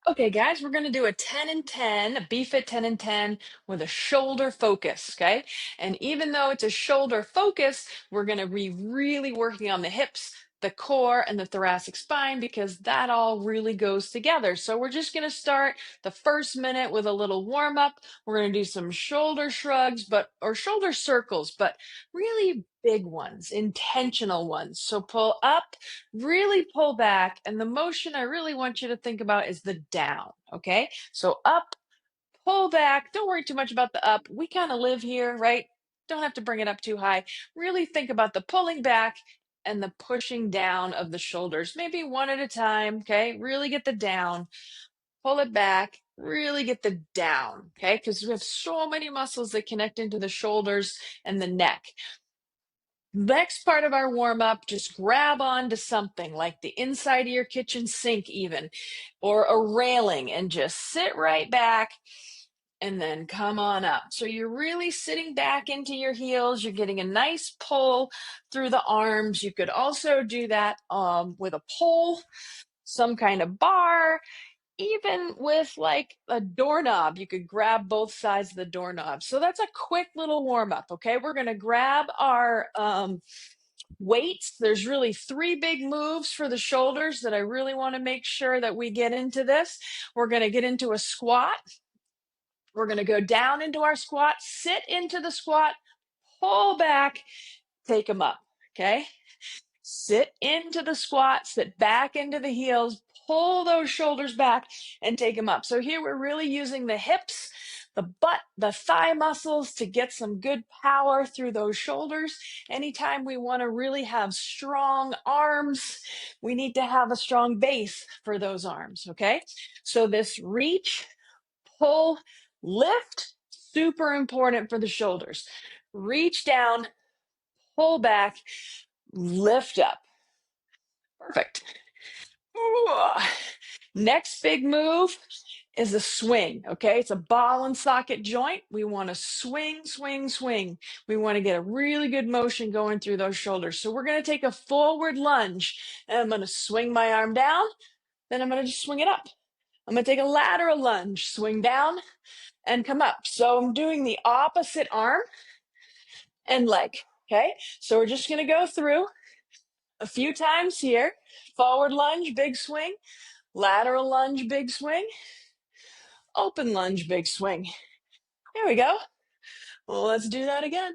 Okay, guys, we're going to do a 10 and 10, a BFit 10 and 10 with a shoulder focus, okay? And even though it's a shoulder focus, we're going to be really working on the hips, the core, and the thoracic spine because that all really goes together. So we're just going to start the first minute with a little warm up. We're going to do some shoulder shrugs, or shoulder circles, but really big ones, intentional ones. So pull up, really pull back. And the motion I really want you to think about is the down. Okay. So up, pull back. Don't worry too much about the up. We kind of live here, right? Don't have to bring it up too high. Really think about the pulling back and the pushing down of the shoulders, maybe one at a time. Okay. Really get the down, pull it back, really get the down. Okay. Because we have so many muscles that connect into the shoulders and the neck. Next part of our warm up, just grab onto something like the inside of your kitchen sink, even, or a railing, and just sit right back and then come on up. So you're really sitting back into your heels. You're getting a nice pull through the arms. You could also do that with a pole, some kind of bar, even with like a doorknob. You could grab both sides of the doorknob. So that's a quick little warm up. Okay, we're going to grab our weights. There's really three big moves for the shoulders that I really want to make sure that we get into this. We're going to get into a squat. We're going to go down into our squat, sit into the squat, pull back, take them up. Okay. Sit into the squat, sit back into the heels, pull those shoulders back and take them up. So here we're really using the hips, the butt, the thigh muscles to get some good power through those shoulders. Anytime we want to really have strong arms, we need to have a strong base for those arms, okay? So this reach, pull, lift, super important for the shoulders. Reach down, pull back, lift up. Perfect. Next big move is a swing. Okay, it's a ball and socket joint. We want to swing, swing, swing. We want to get a really good motion going through those shoulders. So we're going to take a forward lunge, and I'm going to swing my arm down, then I'm going to just swing it up. I'm going to take a lateral lunge, swing down and come up. So I'm doing the opposite arm and leg. Okay, so we're just going to go through a few times here. Forward lunge, big swing. Lateral lunge, big swing. Open lunge, big swing. There we go. Well, let's do that again.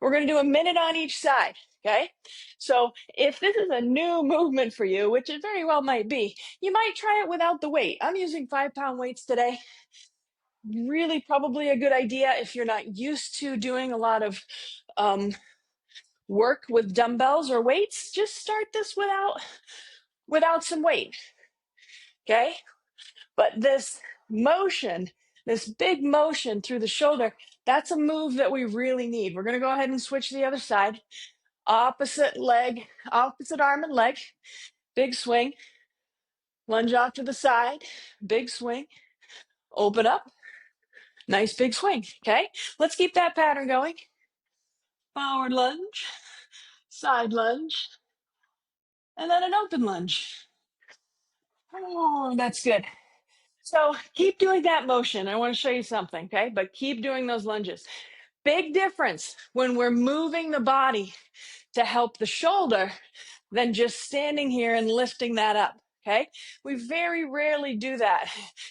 We're going to do a minute on each side. Okay. So if this is a new movement for you, which it very well might be, you might try it without the weight. I'm using 5-pound weights today. Really, probably a good idea if you're not used to doing a lot of work with dumbbells or weights. Just start this without some weight. Okay. But this motion, this big motion through the shoulder, that's a move that we really need. We're going to go ahead and switch to the other side. Opposite leg, opposite arm and leg. Big swing. Lunge off to the side. Big swing. Open up. Nice big swing. Okay. Let's keep that pattern going. Forward lunge. Side lunge. And then an open lunge. Oh, that's good. So keep doing that motion. I want to show you something, okay? But keep doing those lunges. Big difference when we're moving the body to help the shoulder than just standing here and lifting that up, okay? We very rarely do that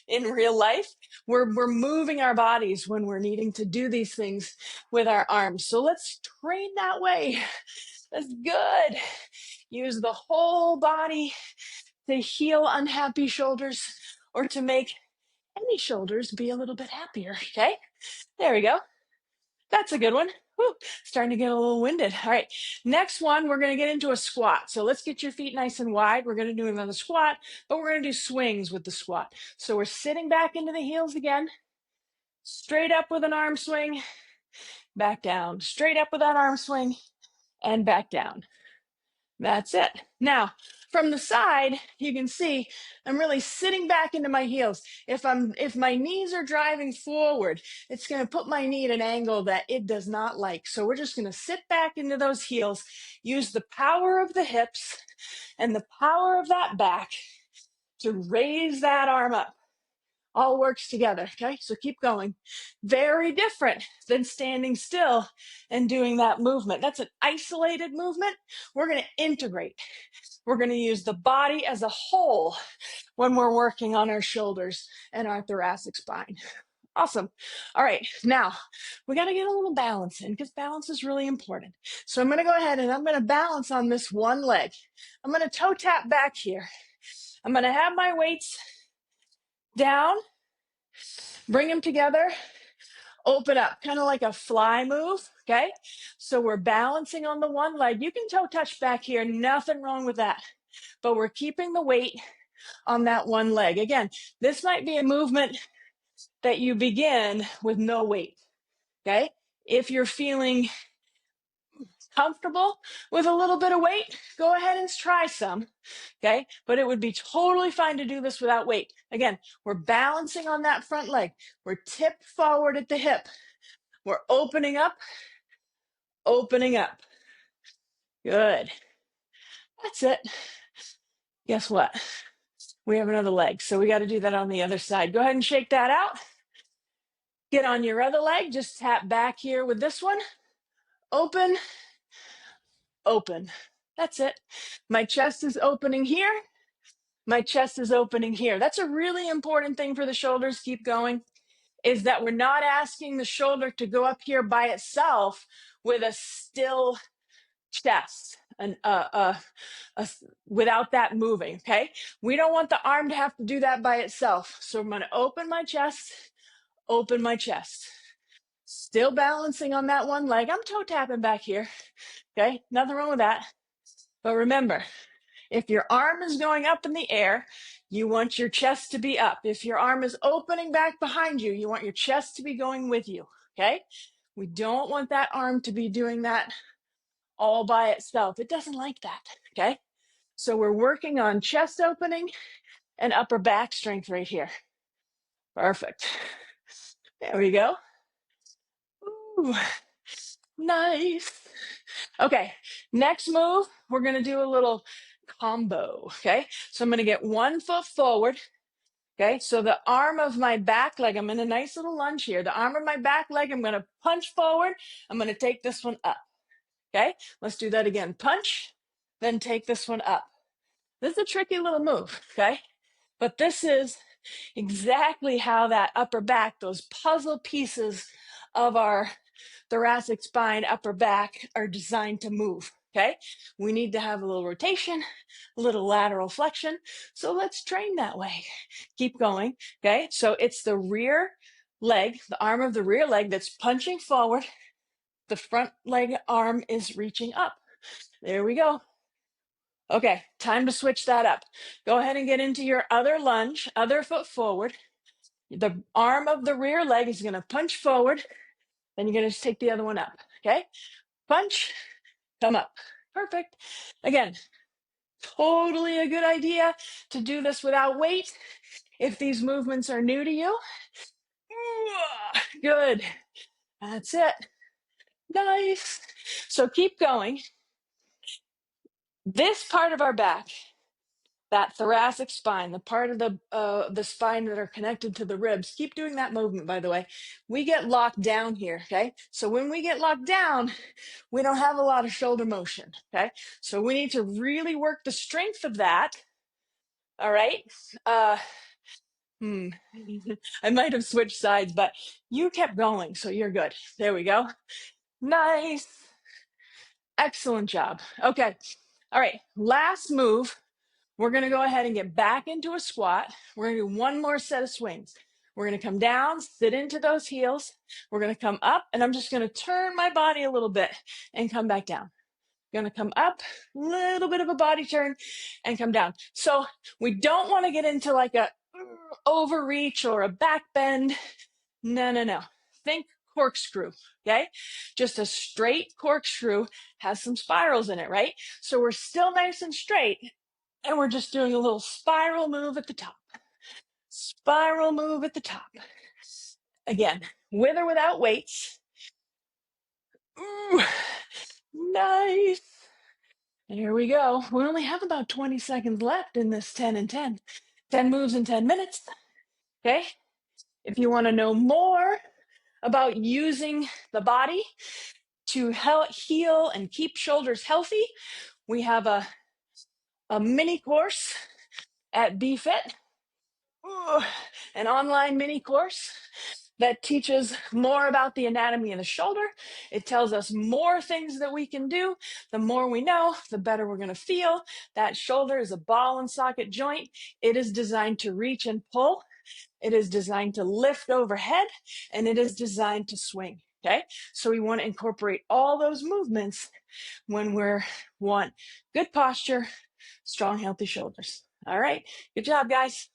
in real life. We're moving our bodies when we're needing to do these things with our arms. So let's train that way. That's good. Use the whole body to heal unhappy shoulders or to make any shoulders be a little bit happier, okay? There we go. That's a good one. Whew, starting to get a little winded. All right, next one, we're going to get into a squat. So let's get your feet nice and wide. We're going to do another squat, but we're going to do swings with the squat. So we're sitting back into the heels again, straight up with an arm swing, back down, straight up with that arm swing, and back down. That's it. Now, from the side, you can see I'm really sitting back into my heels. If my knees are driving forward, it's going to put my knee at an angle that it does not like. So we're just going to sit back into those heels, use the power of the hips and the power of that back to raise that arm up. all works together, okay? So keep going. Very different than standing still and doing that movement. That's an isolated movement. We're going to integrate. We're going to use the body as a whole when we're working on our shoulders and our thoracic spine. Awesome. All right, now we got to get a little balance in because balance is really important. So I'm going to go ahead and I'm going to balance on this one leg. I'm going to toe tap back here. I'm going to have my weights down, bring them together, open up, kind of like a fly move, okay? So we're balancing on the one leg. You can toe touch back here, nothing wrong with that, but we're keeping the weight on that one leg. Again, this might be a movement that you begin with no weight, okay? If you're feeling comfortable with a little bit of weight, go ahead and try some, okay? But it would be totally fine to do this without weight. Again, we're balancing on that front leg. We're tipped forward at the hip. We're opening up, opening up. Good. That's it. Guess what? We have another leg, so we got to do that on the other side. Go ahead and shake that out. Get on your other leg. Just tap back here with this one. Open, open. That's it. My chest is opening here. My chest is opening here. That's a really important thing for the shoulders. Keep going. Is that we're not asking the shoulder to go up here by itself with a still chest and without that moving. Okay. We don't want the arm to have to do that by itself. So I'm going to open my chest, open my chest. Still balancing on that one leg. I'm toe tapping back here. Okay. Nothing wrong with that. But remember, if your arm is going up in the air, you want your chest to be up. If your arm is opening back behind you, you want your chest to be going with you, okay? We don't want that arm to be doing that all by itself. It doesn't like that, okay? So we're working on chest opening and upper back strength right here. Perfect. There we go. Ooh, nice. Okay, next move, we're going to do a little combo, okay? So I'm going to get 1 foot forward, okay? So the arm of my back leg, I'm in a nice little lunge here. The arm of my back leg, I'm going to punch forward. I'm going to take this one up, okay? Let's do that again. Punch, then take this one up. This is a tricky little move, okay? But this is exactly how that upper back, those puzzle pieces of our thoracic spine, upper back are designed to move, okay? We need to have a little rotation, a little lateral flexion. So let's train that way. Keep going, okay? So it's the rear leg, the arm of the rear leg that's punching forward. The front leg arm is reaching up. There we go. Okay, time to switch that up. Go ahead and get into your other lunge, other foot forward. The arm of the rear leg is going to punch forward. Then you're going to just take the other one up, okay? Punch, come up. Perfect. Again, totally a good idea to do this without weight. If these movements are new to you, good. That's it. Nice. So keep going. This part of our back, that thoracic spine, the part of the spine that are connected to the ribs, keep doing that movement, by the way. We get locked down here, okay? So when we get locked down, we don't have a lot of shoulder motion, okay? So we need to really work the strength of that, all right? I might have switched sides, but you kept going, so you're good. There we go. Nice. Excellent job. Okay. All right. Last move. We're going to go ahead and get back into a squat. We're going to do one more set of swings. We're going to come down, sit into those heels. We're going to come up, and I'm just going to turn my body a little bit and come back down. Going to come up, little bit of a body turn, and come down. So we don't want to get into like a overreach or a back bend. No. Think corkscrew, okay? Just a straight corkscrew has some spirals in it, right? So we're still nice and straight, and we're just doing a little spiral move at the top. Spiral move at the top. Again, with or without weights. Ooh, nice. Here we go. We only have about 20 seconds left in this 10 and 10. 10 moves in 10 minutes. Okay. If you want to know more about using the body to help heal and keep shoulders healthy, we have a mini course at BFit, an online mini course that teaches more about the anatomy of the shoulder. It tells us more things that we can do. The more we know, the better we're going to feel. That shoulder is a ball and socket joint. It is designed to reach and pull. It is designed to lift overhead, and it is designed to swing. Okay, so we want to incorporate all those movements when we want good posture, strong, healthy shoulders. All right, good job, guys.